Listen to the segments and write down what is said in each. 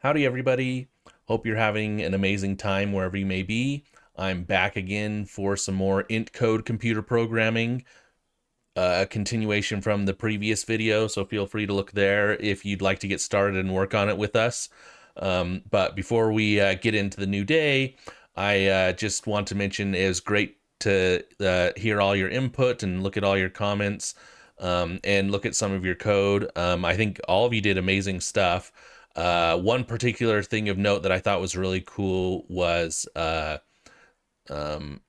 Howdy, everybody. Hope you're having an amazing time wherever you may be. I'm back again for some more Intcode computer programming, a continuation from the previous video, so feel free to look there if you'd like to get started and work on it with us. But before we get into the new day, I just want to mention it was great to hear all your input and look at all your comments, and look at some of your code. I think all of you did amazing stuff. One particular thing of note that I thought was really cool was um,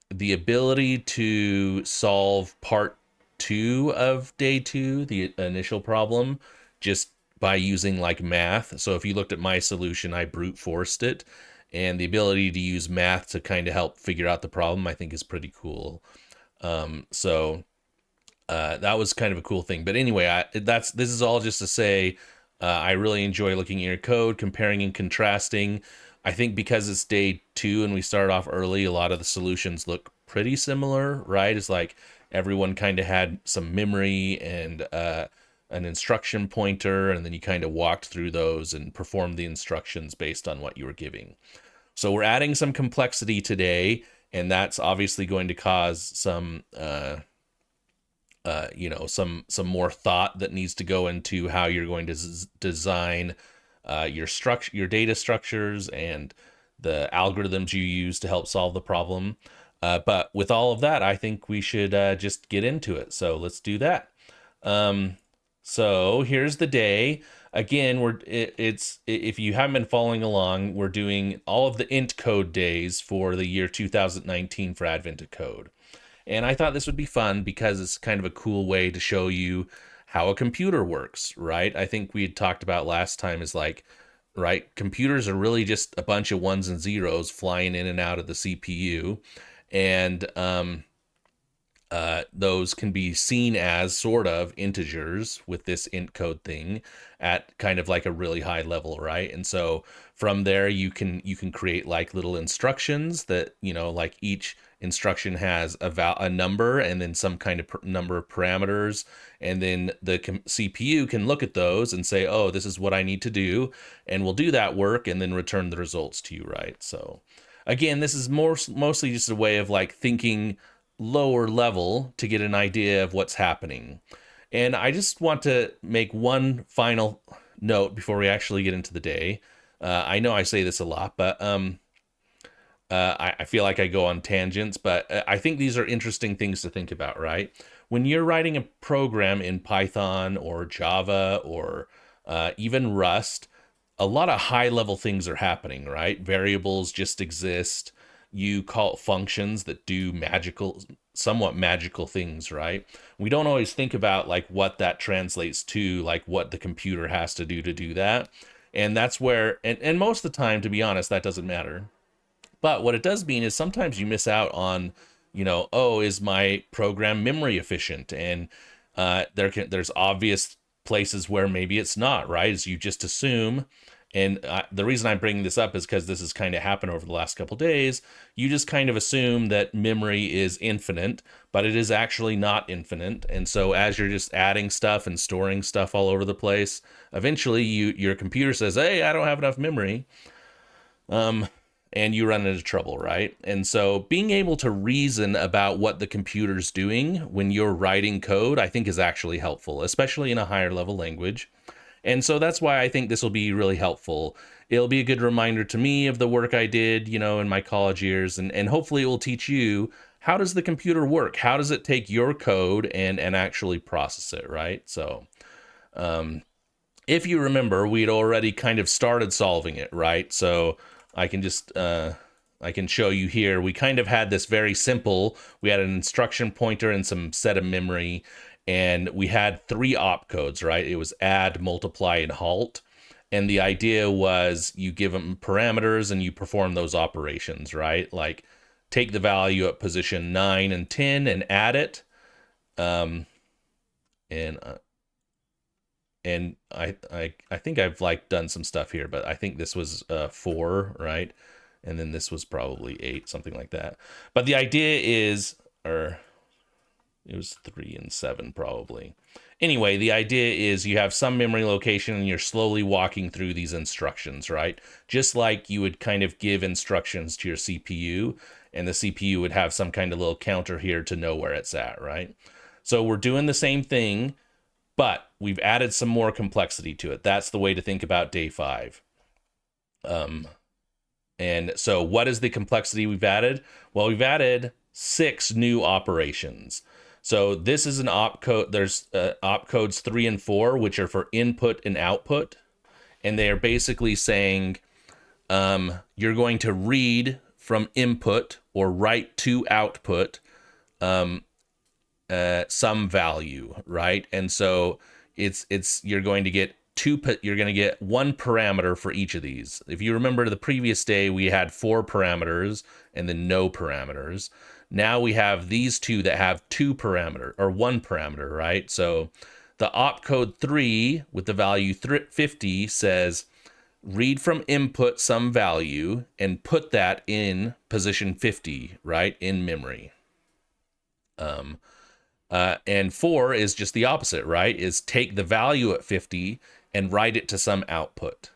the ability to solve part two of day two, the initial problem, just by using like math. So if you looked at my solution, I brute forced it. And the ability to use math to kind of help figure out the problem, I think is pretty cool. That was kind of a cool thing. But anyway, this is all just to say I really enjoy looking at your code, comparing and contrasting. I think because it's day two and we start off early, a lot of the solutions look pretty similar, right? It's like everyone kind of had some memory and an instruction pointer, and then you kind of walked through those and performed the instructions based on what you were giving. So we're adding some complexity today, and that's obviously going to cause some some more thought that needs to go into how you're going to design your data structures and the algorithms you use to help solve the problem. But with all of that, I think we should just get into it. So let's do that. Um, so here's the day. Again, it's if you haven't been following along, we're doing all of the int code days for the year 2019 for Advent of Code. And I thought this would be fun because it's kind of a cool way to show you how a computer works, right? I think we had talked about last time is like, right, computers are really just a bunch of ones and zeros flying in and out of the CPU. And those can be seen as sort of integers with this int code thing at kind of like a really high level, right? And so from there you can create like little instructions that, like each instruction has a number and then some kind of number of parameters, and then the CPU can look at those and say, oh, this is what I need to do, and we'll do that work and then return the results to you, right? So again, this is mostly just a way of like thinking lower level to get an idea of what's happening. And I just want to make one final note before we actually get into the day. I know I say this a lot, but I feel like I go on tangents, but I think these are interesting things to think about, right? When you're writing a program in Python or Java or even Rust, a lot of high level things are happening, right? Variables just exist. You call functions that do somewhat magical things, right? We don't always think about like what that translates to, like what the computer has to do that. And that's where, and most of the time, to be honest, that doesn't matter. But what it does mean is sometimes you miss out on, oh, is my program memory efficient? And there's obvious places where maybe it's not, right? Is you just assume. And the reason I'm bringing this up is because this has kind of happened over the last couple days. You just kind of assume that memory is infinite, but it is actually not infinite. And so as you're just adding stuff and storing stuff all over the place, eventually your computer says, "Hey, I don't have enough memory." Um, and you run into trouble, right? And so being able to reason about what the computer's doing when you're writing code, I think is actually helpful, especially in a higher level language. And so that's why I think this will be really helpful. It'll be a good reminder to me of the work I did, in my college years, and hopefully it will teach you, how does the computer work? How does it take your code and actually process it, right? So if you remember, we'd already kind of started solving it, right? So I can just I can show you here. We kind of had this very simple. We had an instruction pointer and some set of memory, and we had three opcodes, right? It was add, multiply, and halt. And the idea was you give them parameters and you perform those operations, right? Like take the value at position 9 and 10 and add it. Um, and I think I've like done some stuff here, but I think this was 4, right? And then this was probably 8, something like that. But the idea is, or it was 3 and 7 probably. Anyway, the idea is you have some memory location and you're slowly walking through these instructions, right? Just like you would kind of give instructions to your CPU, and the CPU would have some kind of little counter here to know where it's at, right? So we're doing the same thing, but we've added some more complexity to it. That's the way to think about day 5. And so what is the complexity we've added? Well, we've added 6 new operations. So this is an opcode. There's opcodes 3 and 4, which are for input and output. And they are basically saying you're going to read from input or write to output some value, right? And so you're going to get one parameter for each of these. If you remember the previous day, we had 4 parameters and then no parameters. Now we have these 2 that have 2 parameter or 1 parameter, right? So the opcode 3 with the value 50 says read from input some value and put that in position 50, right, in memory. And 4 is just the opposite, right? Is take the value at 50 and write it to some output.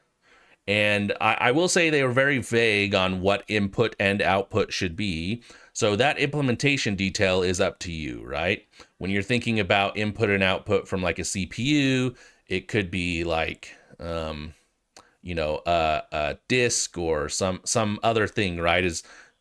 And I will say they were very vague on what input and output should be. So that implementation detail is up to you, right? When you're thinking about input and output from like a CPU, it could be like, a disk or some other thing, right?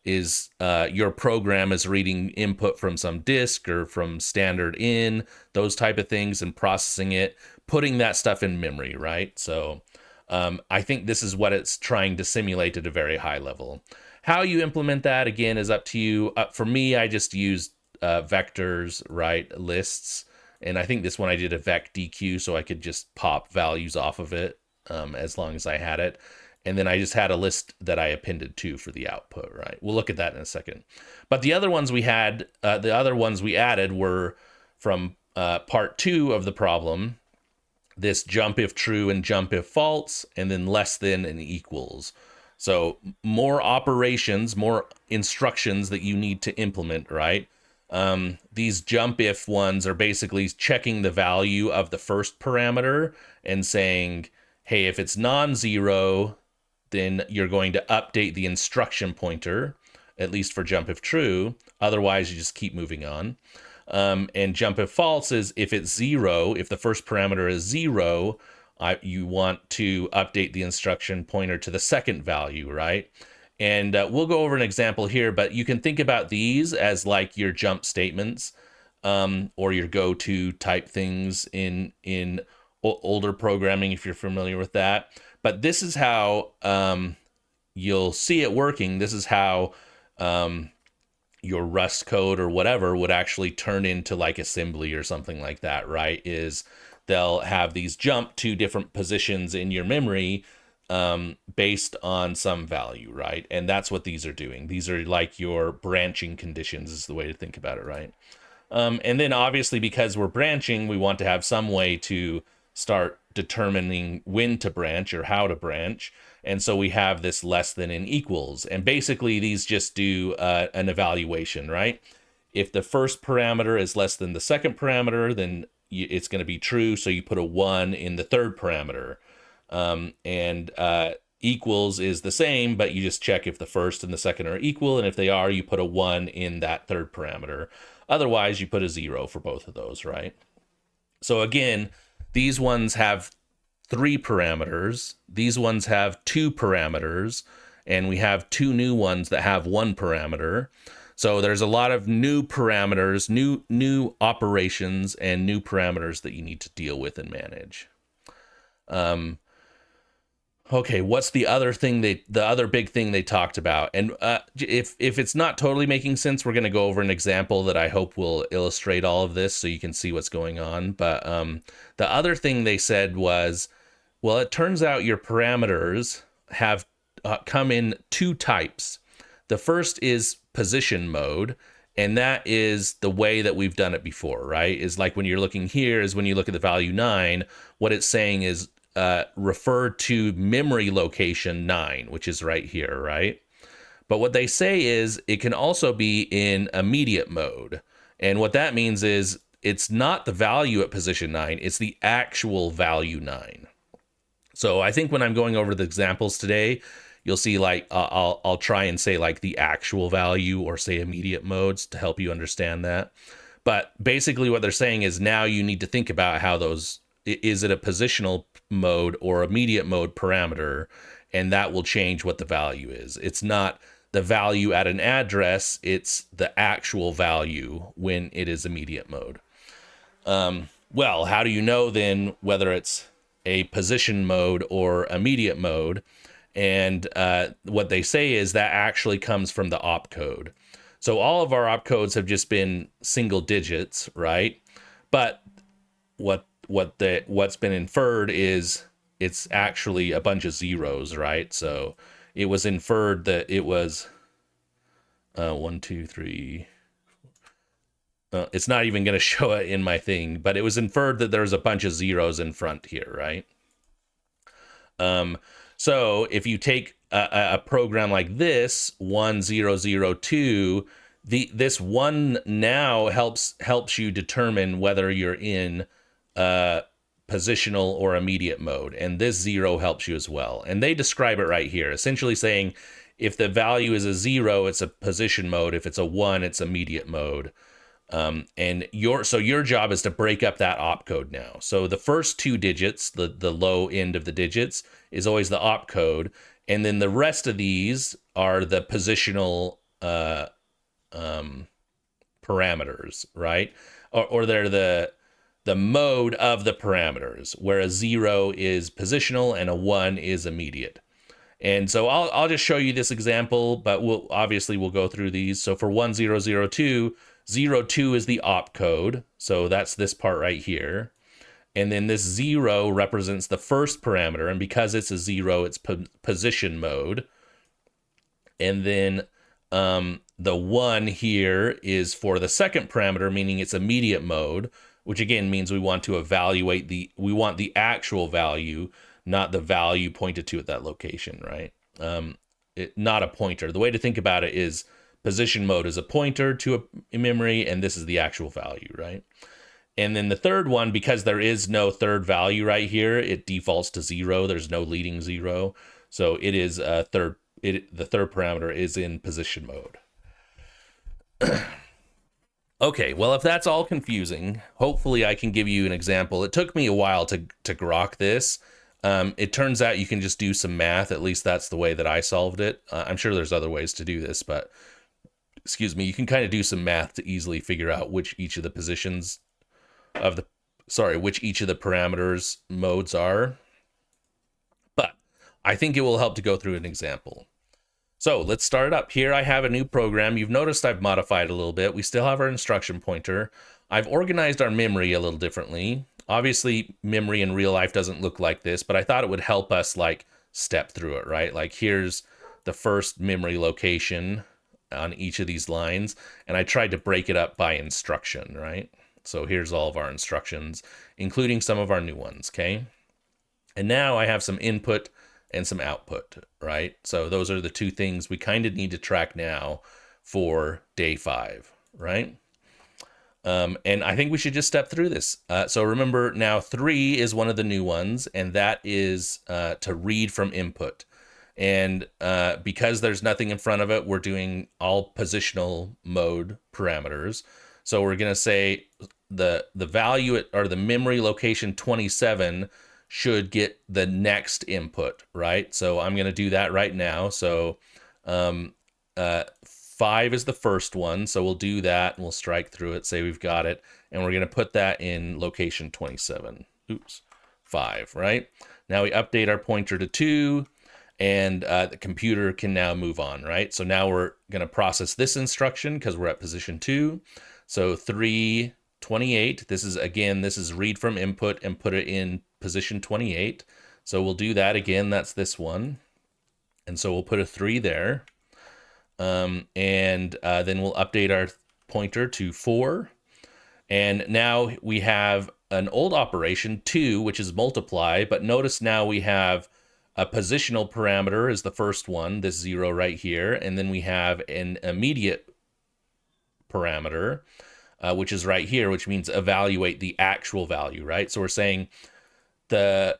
Is your program is reading input from some disk or from standard in, those type of things, and processing it, putting that stuff in memory, right? So I think this is what it's trying to simulate at a very high level. How you implement that, again, is up to you. For me, I just used vectors, right, lists. And I think this one I did a vec deque, so I could just pop values off of it as long as I had it. And then I just had a list that I appended to for the output, right? We'll look at that in a second. But the other ones we had, the other ones we added were from part 2 of the problem, this jump if true and jump if false, and then less than and equals. So more operations, more instructions that you need to implement, right? These jump if ones are basically checking the value of the first parameter and saying, hey, if it's non-zero, then you're going to update the instruction pointer, at least for jump if true. Otherwise, you just keep moving on. And jump if false is if it's 0, if the first parameter is 0, you want to update the instruction pointer to the second value, right? And we'll go over an example here, but you can think about these as like your jump statements or your go-to type things in older programming, if you're familiar with that. But this is how you'll see it working. This is how your Rust code or whatever would actually turn into like assembly or something like that, right? Is they'll have these jump to different positions in your memory based on some value, right? And that's what these are doing. These are like your branching conditions is the way to think about it, right? And then obviously because we're branching, we want to have some way to start determining when to branch or how to branch. And so we have this less than and equals. And basically these just do an evaluation, right? If the first parameter is less than the second parameter, then it's going to be true. So you put a 1 in the third parameter. And equals is the same, but you just check if the first and the second are equal. And if they are, you put a 1 in that third parameter. Otherwise, you put a 0 for both of those, right? So again, these ones have 3 parameters. These ones have 2 parameters. And we have 2 new ones that have 1 parameter. So there's a lot of new parameters, new operations, and new parameters that you need to deal with and manage. Okay, what's the other thing the other big thing they talked about? And if it's not totally making sense, we're going to go over an example that I hope will illustrate all of this so you can see what's going on. But the other thing they said was, well, it turns out your parameters have come in 2 types. The first is position mode, and that is the way that we've done it before, right? Is like when you're looking here is when you look at the value 9, what it's saying is refer to memory location 9, which is right here, right? But what they say is it can also be in immediate mode. And what that means is it's not the value at position 9, it's the actual value 9. So I think when I'm going over the examples today, you'll see like I'll try and say like the actual value or say immediate modes to help you understand that. But basically what they're saying is now you need to think about how those, is it a positional mode or immediate mode parameter, and that will change what the value is. It's not the value at an address, it's the actual value when it is immediate mode. Well, how do you know then whether it's a position mode or immediate mode? And what they say is that actually comes from the opcode. So all of our opcodes have just been single digits, right? But what's been inferred is it's actually a bunch of zeros, right? So it was inferred that it was 1, 2, 3. It's not even going to show it in my thing, but it was inferred that there's a bunch of zeros in front here, right? So if you take a program like this 1002, this one now helps you determine whether you're in positional or immediate mode, and this 0 helps you as well. And they describe it right here, essentially saying if the value is a 0, it's a position mode. If it's a 1, it's immediate mode. And your job is to break up that opcode now. So the first 2 digits, the low end of the digits, is always the opcode, and then the rest of these are the positional parameters, right? Or they're the mode of the parameters, where a 0 is positional and a 1 is immediate. And so I'll just show you this example, but we'll go through these. So for 1002, 02 is the opcode, so that's this part right here. And then this 0 represents the first parameter, and because it's a 0, it's position mode. And then the 1 here is for the second parameter, meaning it's immediate mode, which again means we want to evaluate we want the actual value, not the value pointed to at that location, right? Not a pointer. The way to think about it is position mode is a pointer to a memory, and this is the actual value, right? And then the third one, because there is no third value right here, it defaults to 0. There's no leading 0. So it is the third parameter is in position mode. Okay, well, if that's all confusing, hopefully I can give you an example. It took me a while to grok this. It turns out you can just do some math. At least that's the way that I solved it. I'm sure there's other ways to do this, but excuse me, you can kind of do some math to easily figure out which each of the parameters modes are. But I think it will help to go through an example. So let's start it up. Here I have a new program. You've noticed I've modified a little bit. We still have our instruction pointer. I've organized our memory a little differently. Obviously, memory in real life doesn't look like this, but I thought it would help us like step through it, right? Like here's the first memory location on each of these lines, and I tried to break it up by instruction, right? So here's all of our instructions, including some of our new ones, okay? And now I have some input and some output, right? So those are the two things we kind of need to track now for day 5, right? And I think we should just step through this. So remember now 3 is one of the new ones, and that is to read from input. And because there's nothing in front of it, we're doing all positional mode parameters. So we're going to say the value or the memory location 27 should get the next input, right? So I'm going to do that right now. So 5 is the first one. So we'll do that and we'll strike through it, say we've got it. And we're going to put that in location 27. Oops, 5, right? Now we update our pointer to 2, and the computer can now move on, right? So now we're going to process this instruction because we're at position 2. So 328, this is read from input and put it in position 28. So we'll do that again. That's this one. And so we'll put a 3 there. Then we'll update our pointer to 4. And now we have an old operation, 2, which is multiply. But notice now we have a positional parameter is the first one, this 0 right here. And then we have an immediate parameter. which is right here, which means evaluate the actual value, right? So we're saying the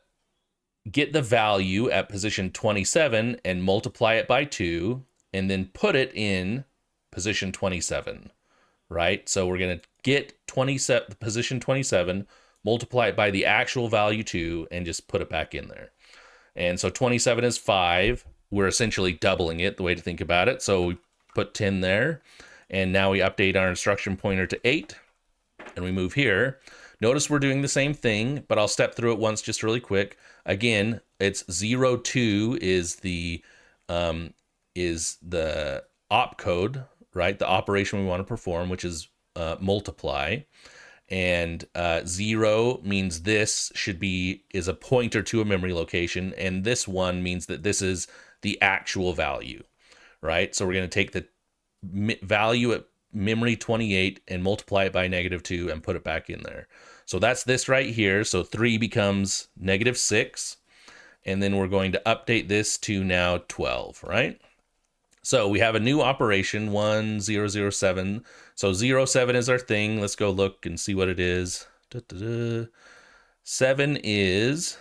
get the value at position 27 and multiply it by 2 and then put it in position 27, right? So we're going to get position 27, multiply it by the actual value 2 and just put it back in there. And so 27 is 5. We're essentially doubling it, the way to think about it. So we put 10 there, and now we update our instruction pointer to 8, and we move here. Notice we're doing the same thing, but I'll step through it once just really quick. Again, it's 0, 2 is the opcode, right? The operation we want to perform, which is multiply. And 0 means this is a pointer to a memory location, and this 1 means that this is the actual value, right? So we're going to take the value at memory 28 and multiply it by -2 and put it back in there. So that's this right here. So 3 becomes -6, and then we're going to update this to now 12, right? So we have a new operation, 1007. So 07 is our thing. Let's go look and see what it is. 7 is,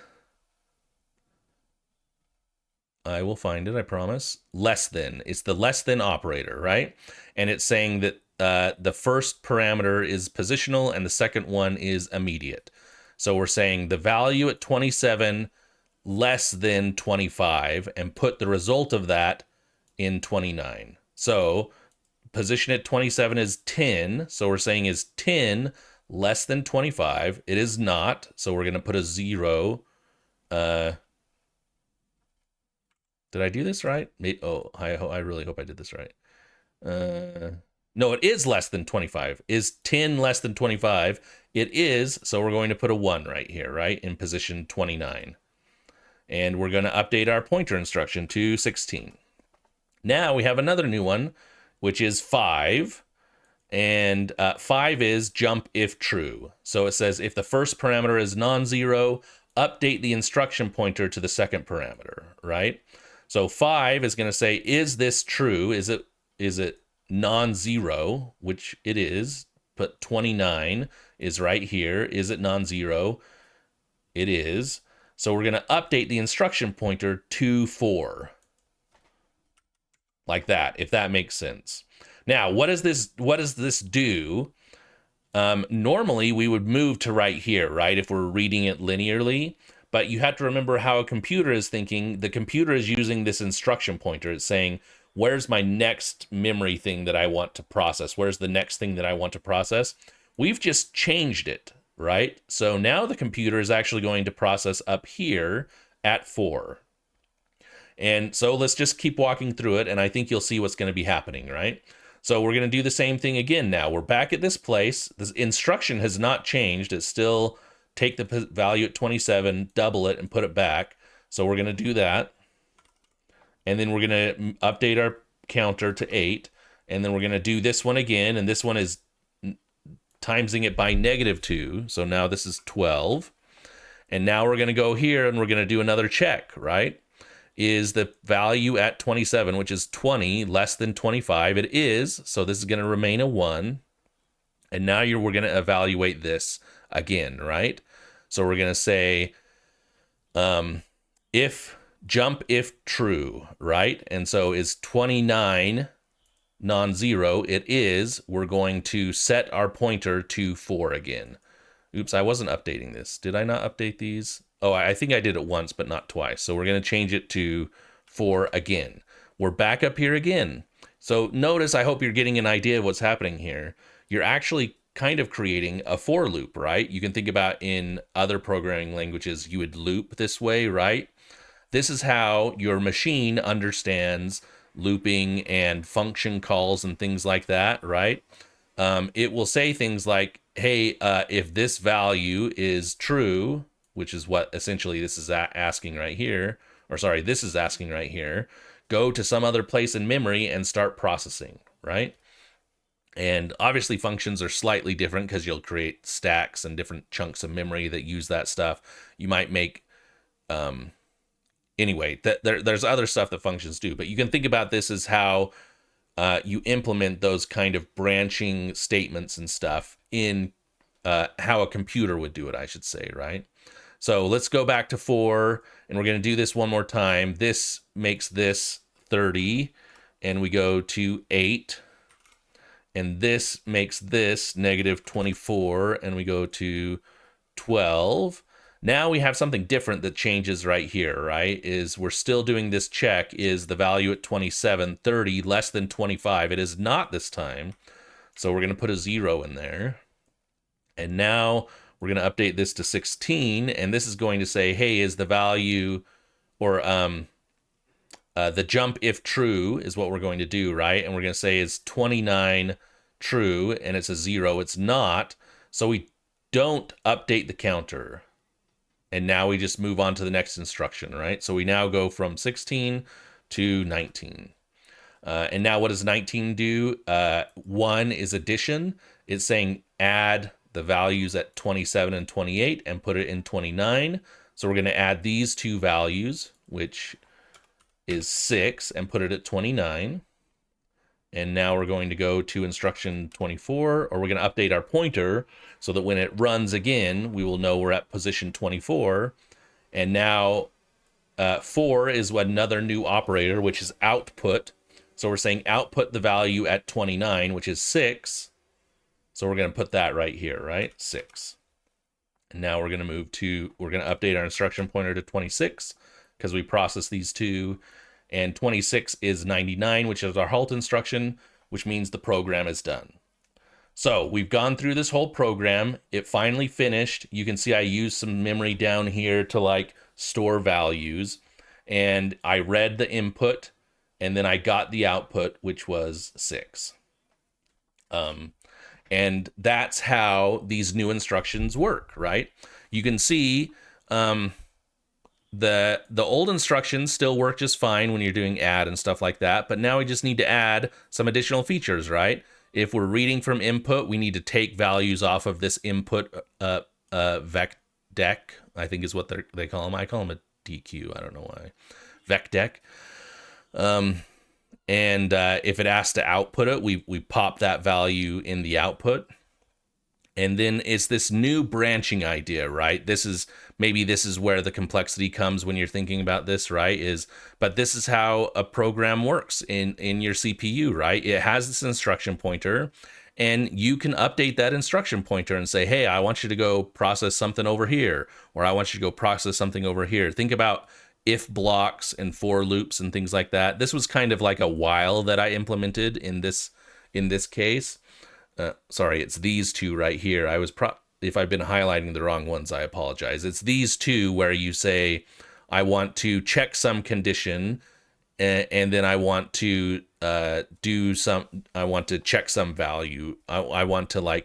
I will find it, I promise, less than. It's the less than operator, right? And it's saying that the first parameter is positional and the second one is immediate. So we're saying the value at 27 less than 25 and put the result of that in 29. So position at 27 is 10. So we're saying is 10 less than 25? It is not. So we're going to put a 0. Did I do this right? Oh, I really hope I did this right. No, it is less than 25. Is 10 less than 25? It is. So we're going to put a 1 right here, right? In position 29. And we're going to update our pointer instruction to 16. Now we have another new one, which is 5. And 5 is jump if true. So it says if the first parameter is non-zero, update the instruction pointer to the second parameter, right? So 5 is going to say, is this true? Is it non-zero, which it is, but 29 is right here. Is it non-zero? It is. So we're going to update the instruction pointer to 4. Like that, if that makes sense. Now, what does this do? Normally, we would move to right here, right, if we're reading it linearly. But you have to remember how a computer is thinking. The computer is using this instruction pointer. It's saying, where's my next memory thing that I want to process? Where's the next thing that I want to process? We've just changed it, right? So now the computer is actually going to process up here at 4. And so let's just keep walking through it, and I think you'll see what's going to be happening, right? So we're going to do the same thing again now. We're back at this place. The instruction has not changed. It's still take the value at 27, double it, and put it back. So we're going to do that. And then we're going to update our counter to 8. And then we're going to do this one again, and this one is timesing it by -2. So now this is 12. And now we're going to go here, and we're going to do another check, right? Is the value at 27, which is 20, less than 25? It is, so this is going to remain a 1. And now we're going to evaluate this again, right? So we're going to say if true, right? And so is 29 non-zero? It is. We're going to set our pointer to 4 again. Oops, I wasn't updating this. Did I not update these? Oh, I think I did it once, but not twice. So we're going to change it to 4 again. We're back up here again. So notice, I hope you're getting an idea of what's happening here. You're actually kind of creating a for loop, right? You can think about in other programming languages, you would loop this way, right? This is how your machine understands looping and function calls and things like that, right? It will say things like, hey, if this value is true, which is what essentially this is asking right here, or sorry, this is asking right here, go to some other place in memory and start processing, right? And obviously functions are slightly different because you'll create stacks and different chunks of memory that use that stuff. You might make, anyway, there's other stuff that functions do, but you can think about this as how you implement those kind of branching statements and stuff in how a computer would do it, I should say, right? So let's go back to 4, and we're going to do this one more time. This makes this 30, and we go to 8, and this makes this negative 24, and we go to 12. Now we have something different that changes right here, right? Is we're still doing this check. Is the value at 27, 30 less than 25? It is not this time. So we're going to put a 0 in there. And now we're going to update this to 16. And this is going to say, hey, is the value, or the jump if true is what we're going to do, right? And we're going to say, is 29 true? And it's a 0. It's not. So we don't update the counter. And now we just move on to the next instruction, right? So we now go from 16 to 19. And now what does 19 do? 1 is addition. It's saying add the values at 27 and 28 and put it in 29. So we're going to add these two values, which is 6, and put it at 29. And now we're going to go to instruction 24, or we're going to update our pointer so that when it runs again, we will know we're at position 24. And now 4 is another new operator, which is output. So we're saying output the value at 29, which is 6. So we're going to put that right here, right? 6. And now we're going to update our instruction pointer to 26 because we process these two. And 26 is 99, which is our halt instruction, which means the program is done. So we've gone through this whole program. It finally finished. You can see I used some memory down here to like store values. And I read the input, and then I got the output, which was 6. And that's how these new instructions work, right? You can see the old instructions still work just fine when you're doing add and stuff like that, but now we just need to add some additional features, right? If we're reading from input, we need to take values off of this input vecdec, I think is what they call them. I call them a DQ. I don't know why. Vecdec. And if it asks to output it, we pop that value in the output. And then it's this new branching idea, right? This is where the complexity comes when you're thinking about this, right? But this is how a program works in your CPU, right? It has this instruction pointer, and you can update that instruction pointer and say, hey, I want you to go process something over here, or I want you to go process something over here. Think about if blocks and for loops and things like that. This was kind of like a while that I implemented in this case. Sorry, it's these two right here. If I've been highlighting the wrong ones, I apologize. It's these two where you say, I want to check some condition, and then I want to I want to check some value. I want to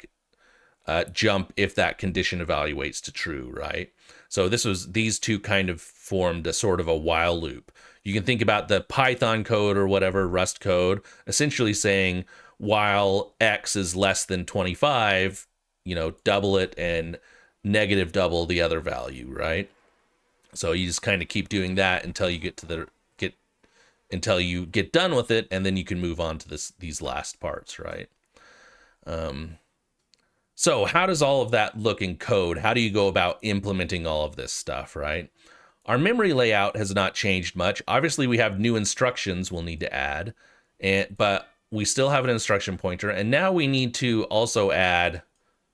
jump if that condition evaluates to true, right? So these two kind of formed a sort of a while loop. You can think about the Python code or whatever, Rust code, essentially saying, while x is less than 25, double it and negative double the other value, right? So you just kind of keep doing that until you until you get done with it, and then you can move on to these last parts, right? So how does all of that look in code? How do you go about implementing all of this stuff, right? Our memory layout has not changed much. Obviously, we have new instructions we'll need to add, but we still have an instruction pointer, and now we need to also add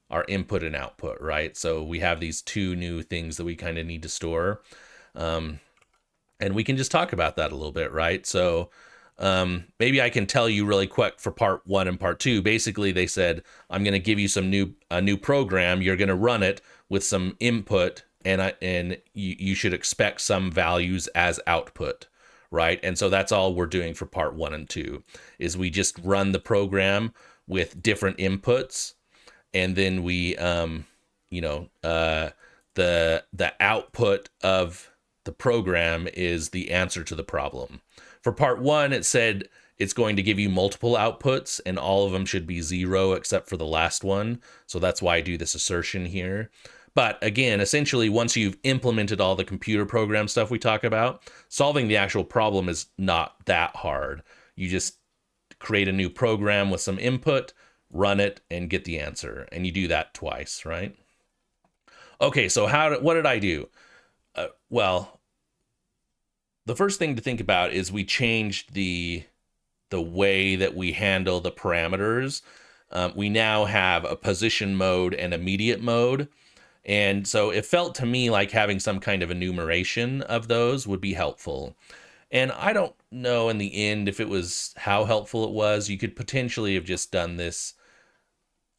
our input and output, right? So we have these two new things that we kind of need to store. And we can just talk about that a little bit, right? So maybe I can tell you really quick for part 1 and part 2. Basically, they said, I'm going to give you a new program. You're going to run it with some input, and you should expect some values as output. Right. And so that's all we're doing for part 1 and 2 is we just run the program with different inputs. And then we, the output of the program is the answer to the problem. For part 1, it said it's going to give you multiple outputs, and all of them should be 0 except for the last one. So that's why I do this assertion here. But again, essentially, once you've implemented all the computer program stuff we talk about, solving the actual problem is not that hard. You just create a new program with some input, run it, and get the answer. And you do that twice, right? Okay, so what did I do? Well, the first thing to think about is we changed the way that we handle the parameters. We now have a position mode and immediate mode. And so it felt to me like having some kind of enumeration of those would be helpful. And I don't know in the end if it was how helpful it was. You could potentially have just done this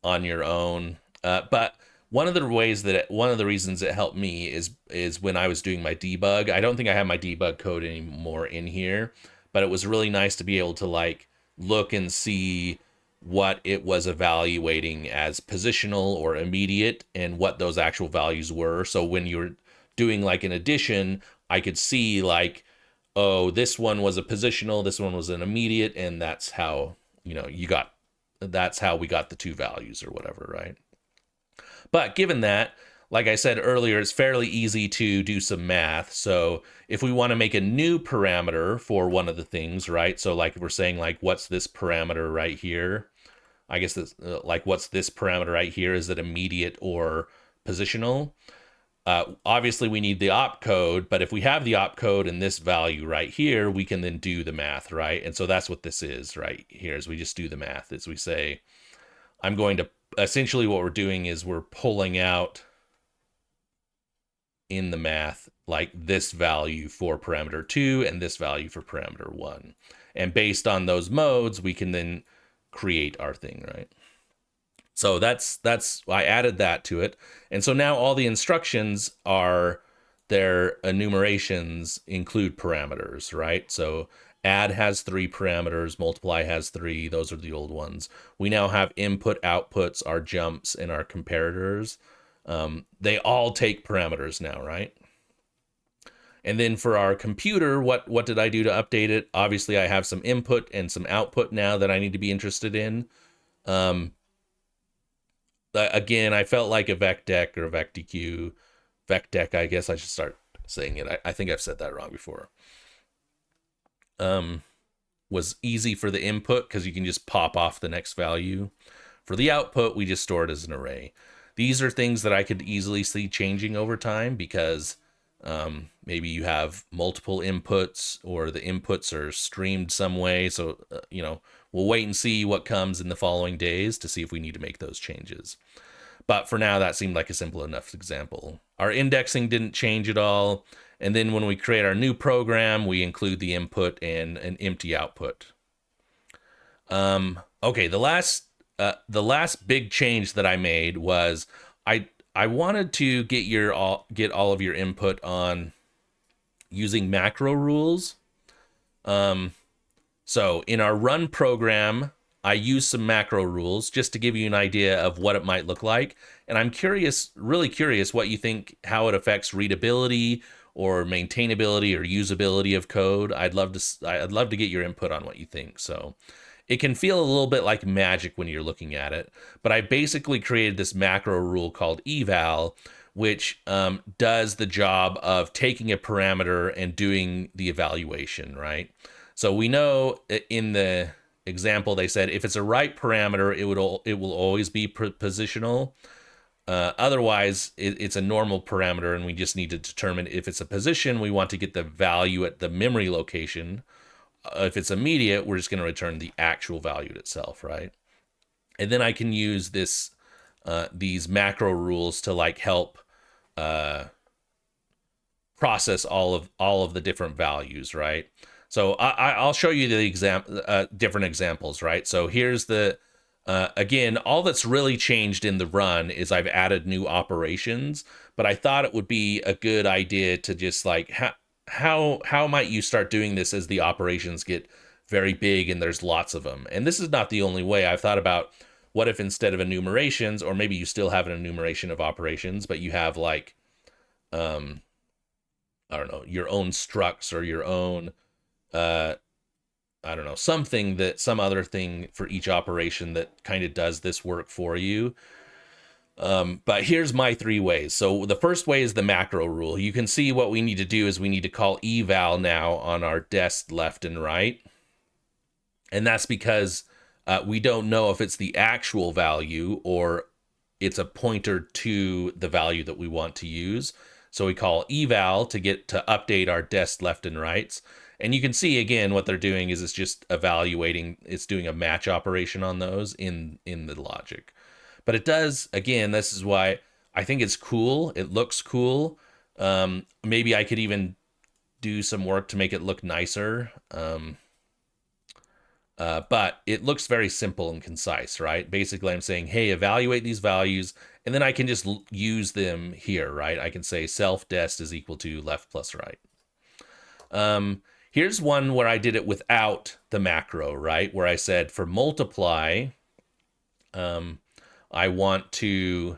on your own. But one of the reasons it helped me is when I was doing my debug. I don't think I have my debug code anymore in here, but it was really nice to be able to like look and see what it was evaluating as positional or immediate and what those actual values were. So when you're doing like an addition, I could see like, oh, this one was a positional, this one was an immediate, and that's how, that's how we got the two values or whatever, right? But given that, like I said earlier, it's fairly easy to do some math. So if we want to make a new parameter for one of the things, right? So like if we're saying like, what's this parameter right here? I guess this, like what's this parameter right here? Is it immediate or positional? Obviously we need the opcode, but if we have the opcode and this value right here, we can then do the math, right? And so that's what this is right here, is we just do the math. As we say, I'm going to, essentially what we're doing is we're pulling out in the math like this value for parameter 2 and this value for parameter 1. And based on those modes, we can then create our thing, right? So that's I added that to it. And so now all the instructions are, their enumerations include parameters, right? So add has 3 parameters, multiply has 3, those are the old ones. We now have input, outputs, our jumps, and our comparators. They all take parameters now, right? And then for our computer, what did I do to update it? Obviously, I have some input and some output now that I need to be interested in. Again, I felt like a vecdec or a vecdec, I guess I should start saying it. I think I've said that wrong before. Was easy for the input because you can just pop off the next value. For the output, we just store it as an array. These are things that I could easily see changing over time because maybe you have multiple inputs or the inputs are streamed some way. So, we'll wait and see what comes in the following days to see if we need to make those changes. But for now, that seemed like a simple enough example. Our indexing didn't change at all. And then when we create our new program, we include the input and an empty output. Okay, the last big change that I made was I wanted to get all of your input on using macro rules. So in our run program, I use some macro rules just to give you an idea of what it might look like. And I'm curious, really curious what you think, how it affects readability or maintainability or usability of code. I'd love to get your input on what you think. So it can feel a little bit like magic when you're looking at it, but I basically created this macro rule called eval, which does the job of taking a parameter and doing the evaluation, right? So we know in the example they said if it's a right parameter, it will always be positional. Otherwise, it's a normal parameter, and we just need to determine if it's a position, we want to get the value at the memory location. If it's immediate, we're just going to return the actual value itself, right? And then I can use these macro rules to like help process all of the different values, right? So I'll show you the different examples, right? So here's again, all that's really changed in the run is I've added new operations, but I thought it would be a good idea to just like, how might you start doing this as the operations get very big and there's lots of them? And this is not the only way. I've thought about what if instead of enumerations, or maybe you still have an enumeration of operations, but you have like, I don't know, your own structs or your own, I don't know, some other thing for each operation that kind of does this work for you. But here's my 3 ways. So the first way is the macro rule. You can see what we need to do is we need to call eval now on our dest left and right. And that's because we don't know if it's the actual value or it's a pointer to the value that we want to use. So we call eval to get to update our dest left and rights. And you can see again what they're doing is it's just evaluating, it's doing a match operation on those in the logic. But it does, again, this is why I think it's cool. It looks cool. Maybe I could even do some work to make it look nicer. But it looks very simple and concise, right? Basically, I'm saying, hey, evaluate these values, and then I can just use them here, right? I can say self dest is equal to left plus right. Here's one where I did it without the macro, right? Where I said for multiply, I want to,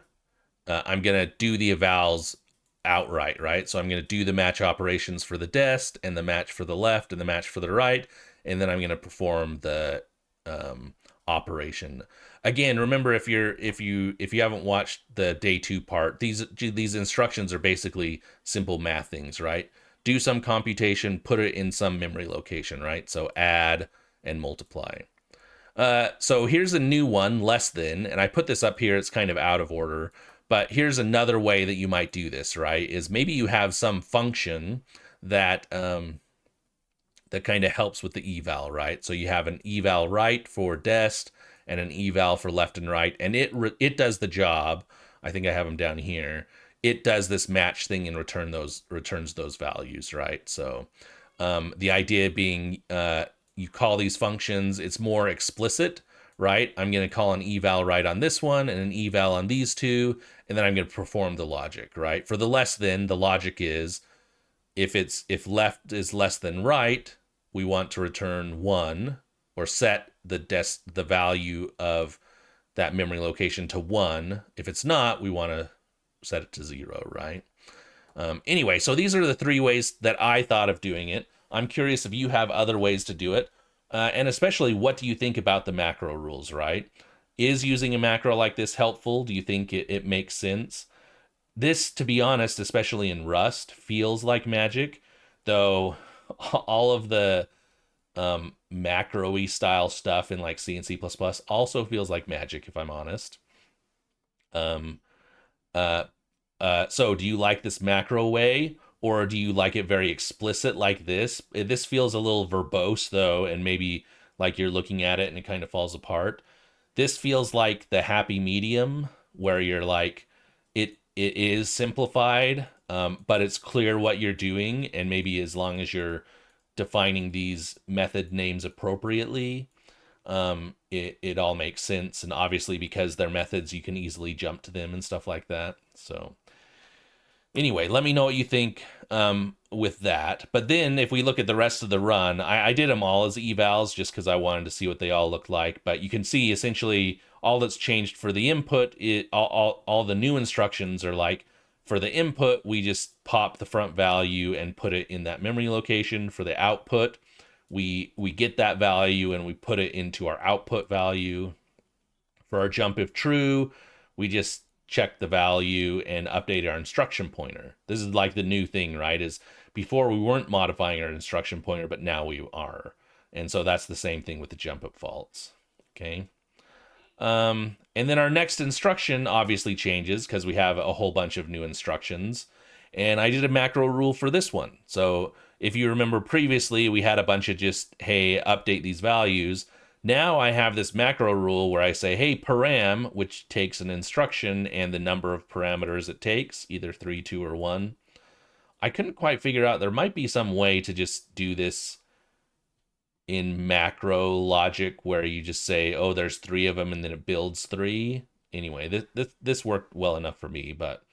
I'm going to do the evals outright, right? So I'm going to do the match operations for the dest and the match for the left and the match for the right, and then I'm going to perform the operation. Again, remember if you haven't watched the day 2 part, these instructions are basically simple math things, right? Do some computation, put it in some memory location, right? So add and multiply. So here's a new one, less than, and I put this up here. It's kind of out of order, but here's another way that you might do this, right? Is maybe you have some function that that kind of helps with the eval, right? So you have an eval right for dest and an eval for left and right, and it does the job. I think I have them down here. It does this match thing and returns those values, right? So the idea being you call these functions, it's more explicit, right? I'm going to call an eval right on this one and an eval on these two, and then I'm going to perform the logic, right? For the less than, the logic is if left is less than right, we want to return 1 or set the value of that memory location to 1. If it's not, we want to set it to 0, right? Anyway, so these are the 3 ways that I thought of doing it. I'm curious if you have other ways to do it. And especially, what do you think about the macro rules, right? Is using a macro like this helpful? Do you think it makes sense? This, to be honest, especially in Rust, feels like magic, though all of the macro-y style stuff in like C and C++ also feels like magic, if I'm honest. Um, uh, so do you like this macro way, or do you like it very explicit like this? This feels a little verbose though, and maybe like you're looking at it and it kind of falls apart. This feels like the happy medium where you're like, it is simplified, but it's clear what you're doing, and maybe as long as you're defining these method names appropriately, it all makes sense. And obviously, because they're methods, you can easily jump to them and stuff like that. So anyway, let me know what you think with that. But then if we look at the rest of the run, I did them all as evals just because I wanted to see what they all looked like. But you can see essentially all that's changed for the input, all the new instructions are like, for the input, we just pop the front value and put it in that memory location. For the output, we get that value and we put it into our output value. For our jump if true, we just check the value and update our instruction pointer. This is like the new thing, right? Is before we weren't modifying our instruction pointer, but now we are. And so that's the same thing with the jump up faults. Okay. And then our next instruction obviously changes because we have a whole bunch of new instructions. And I did a macro rule for this one. So if you remember previously, we had a bunch of just, hey, update these values. Now I have this macro rule where I say, hey, param, which takes an instruction and the number of parameters it takes, either 3, 2, or 1. I couldn't quite figure out, there might be some way to just do this in macro logic where you just say, oh, there's 3 of them and then it builds 3. Anyway, this worked well enough for me, but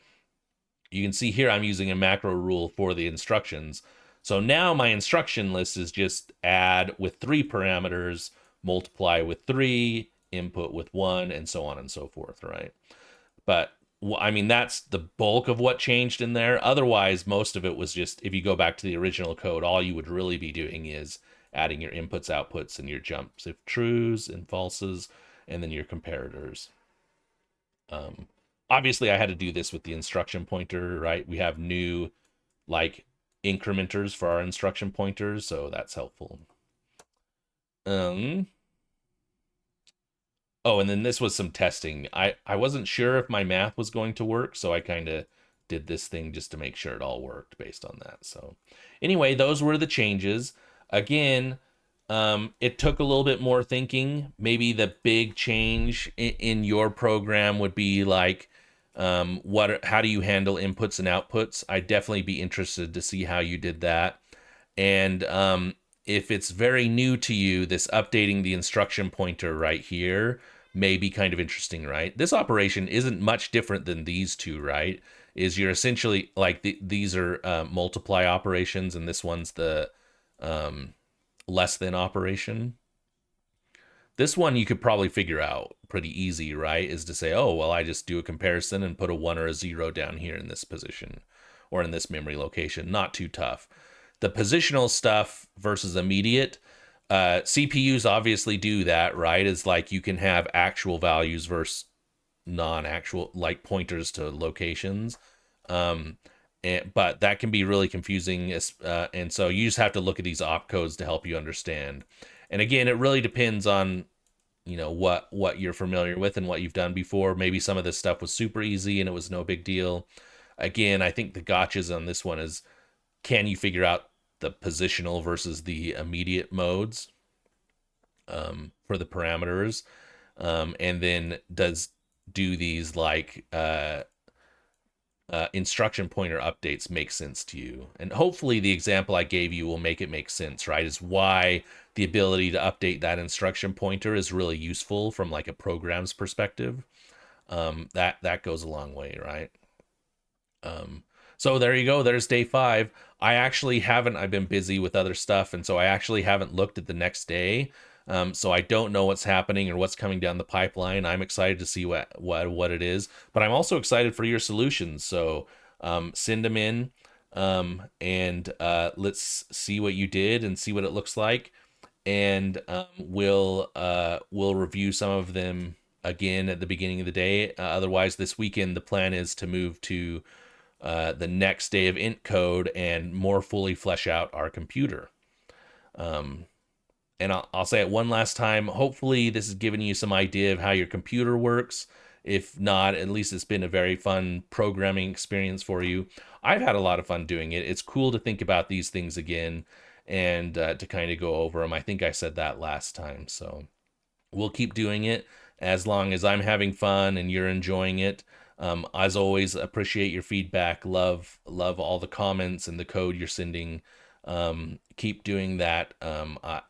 you can see here I'm using a macro rule for the instructions. So now my instruction list is just add with 3 parameters, multiply with 3, input with 1, and so on and so forth, right? But I mean, that's the bulk of what changed in there. Otherwise, most of it was just, if you go back to the original code, all you would really be doing is adding your inputs, outputs, and your jumps, if trues and falses, and then your comparators. Obviously, I had to do this with the instruction pointer, right? We have new, like, incrementers for our instruction pointers, so that's helpful. Um, oh, and then this was some testing. I wasn't sure if my math was going to work, so I kind of did this thing just to make sure it all worked based on that. So anyway, those were the changes. Again, it took a little bit more thinking. Maybe the big change in your program would be like, how do you handle inputs and outputs? I'd definitely be interested to see how you did that. And if it's very new to you, this updating the instruction pointer right here may be kind of interesting, right? This operation isn't much different than these two, right? Is you're essentially like these are multiply operations, and this one's the um, less than operation. This one you could probably figure out pretty easy, right? Is to say, oh, well, I just do a comparison and put a 1 or a 0 down here in this position or in this memory location. Not too tough. The positional stuff versus immediate, CPUs obviously do that, right? It's like you can have actual values versus non-actual, like pointers to locations. Um, but that can be really confusing, and so you just have to look at these opcodes to help you understand. And again, it really depends on what you're familiar with and what you've done before. Maybe some of this stuff was super easy and it was no big deal. Again, I think the gotchas on this one is, can you figure out the positional versus the immediate modes for the parameters, and then do these like instruction pointer updates make sense to you? And hopefully the example I gave you will make it make sense, right? Is why the ability to update that instruction pointer is really useful from like a program's perspective. That goes a long way, right? Um, so there you go. There's day 5. I've been busy with other stuff, and so I actually haven't looked at the next day. So I don't know what's happening or what's coming down the pipeline. I'm excited to see what it is, but I'm also excited for your solutions. So send them in, and let's see what you did and see what it looks like, and we'll review some of them again at the beginning of the day. Otherwise, this weekend the plan is to move to the next day of Intcode and more fully flesh out our computer. Um, and I'll say it one last time. Hopefully, this has given you some idea of how your computer works. If not, at least it's been a very fun programming experience for you. I've had a lot of fun doing it. It's cool to think about these things again and to kind of go over them. I think I said that last time. So we'll keep doing it as long as I'm having fun and you're enjoying it. As always, appreciate your feedback. Love all the comments and the code you're sending. Keep doing that. I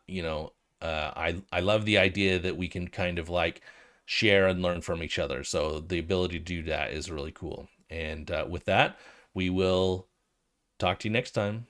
love the idea that we can kind of like share and learn from each other. So the ability to do that is really cool. And with that, we will talk to you next time.